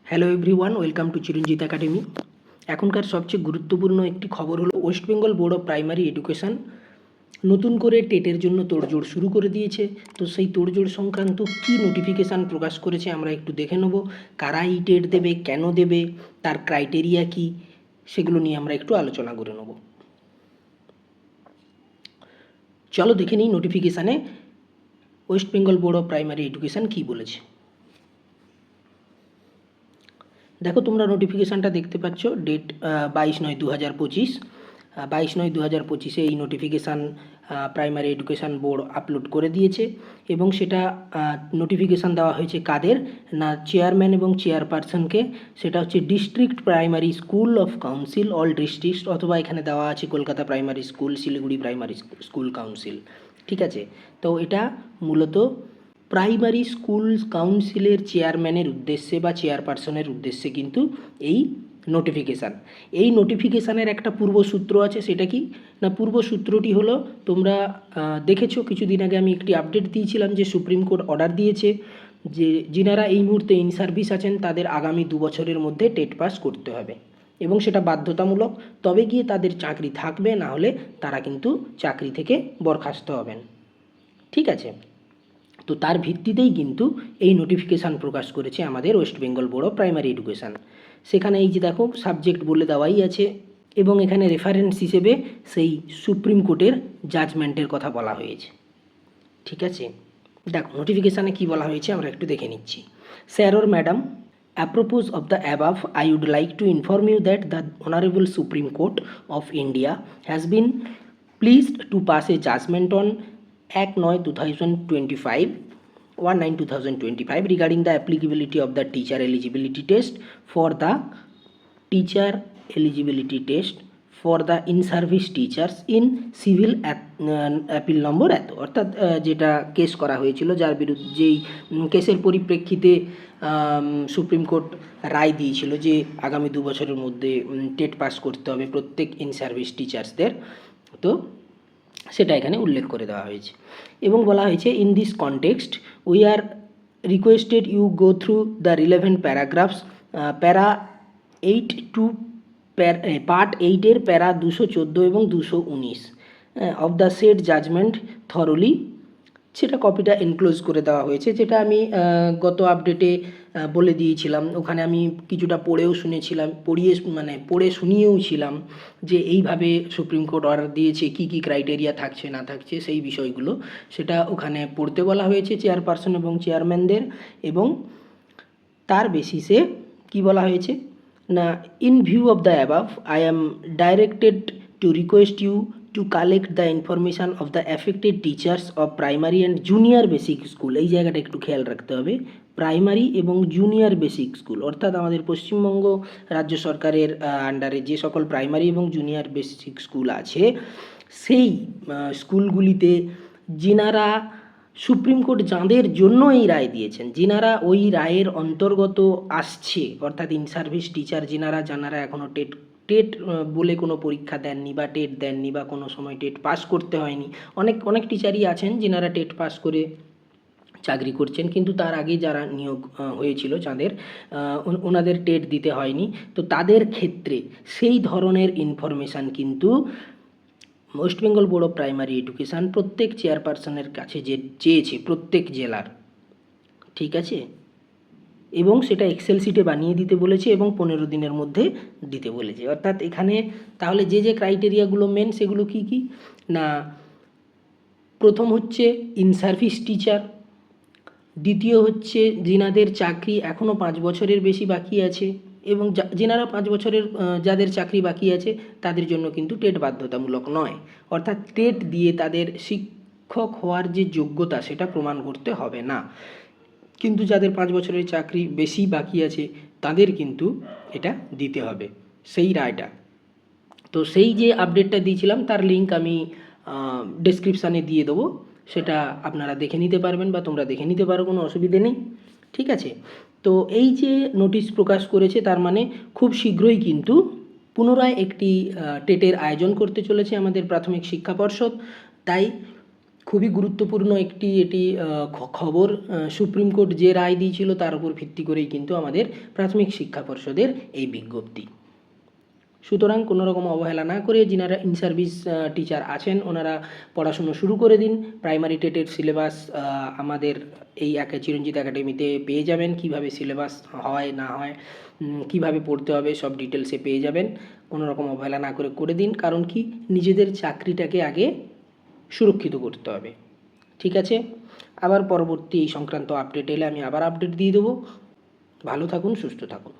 Hello everyone, welcome to Chiranjit academy. এখনকার সবচেয়ে গুরুত্বপূর্ণ একটি খবর হলো West Bengal board of primary education নতুন করে টেটের জন্য তোড়জোড় শুরু করে দিয়েছে। তো সেই তোড়জোড় সংক্রান্ত কী নোটিফিকেশান প্রকাশ করেছে আমরা একটু দেখে নেব। কারা এই টেট দেবে, কেন দেবে, তার ক্রাইটেরিয়া কী, সেগুলো নিয়ে আমরা একটু আলোচনা করে নেব। চলো দেখে নিই নোটিফিকেশানে West Bengal board of primary education কী বলেছে। দেখো তোমরা নোটিফিকেশানটা দেখতে পাচ্ছ, ডেট 22/9/2025, 22/9/2025 এই notification primary education board upload করে দিয়েছে। এবং সেটা নোটিফিকেশান দেওয়া হয়েছে কাদের না, চেয়ারম্যান এবং চেয়ারপারসনকে। সেটা হচ্ছে district primary school of council all district, অথবা এখানে দেওয়া আছে Kolkata primary school, Siliguri primary school council. ঠিক আছে, তো এটা মূলত প্রাইমারি স্কুল কাউন্সিলের চেয়ারম্যানের উদ্দেশ্যে বা চেয়ারপারসনের উদ্দেশ্যে কিন্তু এই নোটিফিকেশান। এই নোটিফিকেশানের একটা পূর্বসূত্র আছে, সেটা কি না, পূর্বসূত্রটি হলো তোমরা দেখেছো কিছুদিন আগে আমি একটি আপডেট দিয়েছিলাম যে সুপ্রিম কোর্ট অর্ডার দিয়েছে যে যিনারা এই মুহূর্তে ইন সার্ভিস আছেন তাদের আগামী 2 বছরের মধ্যে টেট পাস করতে হবে এবং সেটা বাধ্যতামূলক, তবে গিয়ে তাদের চাকরি থাকবে, না হলে তারা কিন্তু চাকরি থেকে বরখাস্ত হবেন। ঠিক আছে, তো তার ভিত্তিতেই কিন্তু এই নোটিফিকেশান প্রকাশ করেছে আমাদের West Bengal board of primary education. সেখানে এই যে দেখো সাবজেক্ট বলে দেওয়াই আছে এবং এখানে রেফারেন্স হিসেবে সেই সুপ্রিম কোর্টের জাজমেন্টের কথা বলা হয়েছে। ঠিক আছে, দেখো নোটিফিকেশানে কি বলা হয়েছে আমরা একটু দেখে নিচ্ছি। Sir or madam, apropos of the above, I would like to inform you that the Honorable Supreme Court of India has been pleased to pass a judgment on Act 9/2025 19/2025 regarding the applicability of the teacher eligibility test for the teacher eligibility test for the in-service teachers in civil appeal নম্বর এত, অর্থাৎ যেটা case করা হয়েছিল, যার বিরুদ্ধে যেই কেসের পরিপ্রেক্ষিতে সুপ্রিম কোর্ট রায় দিয়েছিল যে আগামী 2 বছরের মধ্যে টেট পাস করতে হবে প্রত্যেক ইন সার্ভিস টিচার্সদের। তো সেটা এখানে উল্লেখ করে দেওয়া হয়েছে এবং বলা হয়েছে in this context we are requested you go through the relevant paragraphs, para 8 to part 8-এর প্যারা 214 এবং 219 of the said judgement thoroughly. সেটা কপিটা এনক্লোজ করে দেওয়া হয়েছে, যেটা আমি গত আপডেটে বলে দিয়েছিলাম। ওখানে আমি কিছুটা পড়েও শুনেছিলাম, পড়ে শুনিয়েও ছিলাম যে এইভাবে সুপ্রিম কোর্ট অর্ডার দিয়েছে, কি কি ক্রাইটেরিয়া থাকছে না থাকছে সেই বিষয়গুলো, সেটা ওখানে পড়তে বলা হয়েছে চেয়ারপারসন এবং চেয়ারম্যানদের। এবং তার বেসিসে কি বলা হয়েছে না, in view of the above I am directed to request you to collect the information of the affected teachers of primary and junior basic school. এই জায়গাটা একটু খেয়াল রাখতে হবে, প্রাইমারি এবং জুনিয়র বেসিক স্কুল, অর্থাৎ আমাদের পশ্চিমবঙ্গ রাজ্য সরকারের আন্ডারে যে সকল প্রাইমারি এবং জুনিয়র বেসিক স্কুল আছে সেই স্কুলগুলিতে যিনারা সুপ্রিম কোর্ট যাঁদের জন্য এই রায় দিয়েছেন, যিনারা ওই রায়ের অন্তর্গত আসছে, অর্থাৎ ইন সার্ভিস টিচার যারা এখনও টেট বলে কোনো পরীক্ষা দেননি বা টেট দেননি বা কোনো সময় টেট পাস করতে হয়নি। অনেক টিচারই আছেন যিনারা টেট পাস করে চাকরি করছেন, কিন্তু তার আগে যারা নিয়োগ হয়েছিল যাদের ওনাদের টেট দিতে হয়নি। তো তাদের ক্ষেত্রে সেই ধরনের ইনফরমেশান কিন্তু West Bengal board of primary education প্রত্যেক চেয়ারপারসনের কাছে যে চেয়েছে প্রত্যেক জেলার। ঠিক আছে, এবং সেটা এক্সেল শিটে বানিয়ে দিতে বলেছে এবং 15 দিনের মধ্যে দিতে বলেছে। অর্থাৎ এখানে তাহলে যে ক্রাইটেরিয়াগুলো মেন সেগুলো কি কি না, প্রথম হচ্ছে ইন সার্ভিস টিচার, দ্বিতীয় হচ্ছে যিনাদের চাকরি এখনও 5 বছরের বেশি বাকি আছে এবং যিনারা 5 বছরের যাদের চাকরি বাকি আছে তাদের জন্য কিন্তু টেট বাধ্যতামূলক নয়, অর্থাৎ টেট দিয়ে তাদের শিক্ষক হওয়ার যে যোগ্যতা সেটা প্রমাণ করতে হবে না। কিন্তু যাদের 5 বছরের চাকরি বেশি বাকি আছে তাদের কিন্তু এটা দিতে হবে, সেই রায়টা। তো সেই যে আপডেটটা দিয়েছিলাম তার লিঙ্ক আমি ডেসক্রিপশানে দিয়ে দেবো, সেটা আপনারা দেখে নিতে পারবেন বা তোমরা দেখে নিতে পারো, কোনো অসুবিধে নেই। ঠিক আছে, তো এই যে নোটিশ প্রকাশ করেছে তার মানে খুব শীঘ্রই কিন্তু পুনরায় একটি টেটের আয়োজন করতে চলেছে আমাদের প্রাথমিক শিক্ষা পর্ষদ। তাই খুবই গুরুত্বপূর্ণ একটি এটি খবর। সুপ্রিম কোর্ট যে রায় দিয়েছিল তার উপর ভিত্তি করেই কিন্তু আমাদের প্রাথমিক শিক্ষা পর্ষদের এই বিজ্ঞপ্তি। সুতরাং কোনো রকম অবহেলা না করে যিনারা ইন সার্ভিস টিচার আছেন ওনারা পড়াশুনো শুরু করে দিন। প্রাইমারি টেটের সিলেবাস আমাদের এই চিরঞ্জিত একাডেমিতে পেয়ে যাবেন। কিভাবে সিলেবাস হয় না হয়, কিভাবে পড়তে হবে, সব ডিটেলসে পেয়ে যাবেন। কোনো রকম অবহেলা না করে করে দিন, কারণ কি নিজেদের চাকরিটাকে আগে সুরক্ষিত করতে হবে। ঠিক আছে, আবার পরবর্তী এই সংক্রান্ত আপডেট এলে আমি আবার আপডেট দিয়ে দেবো। ভালো থাকুন, সুস্থ থাকুন।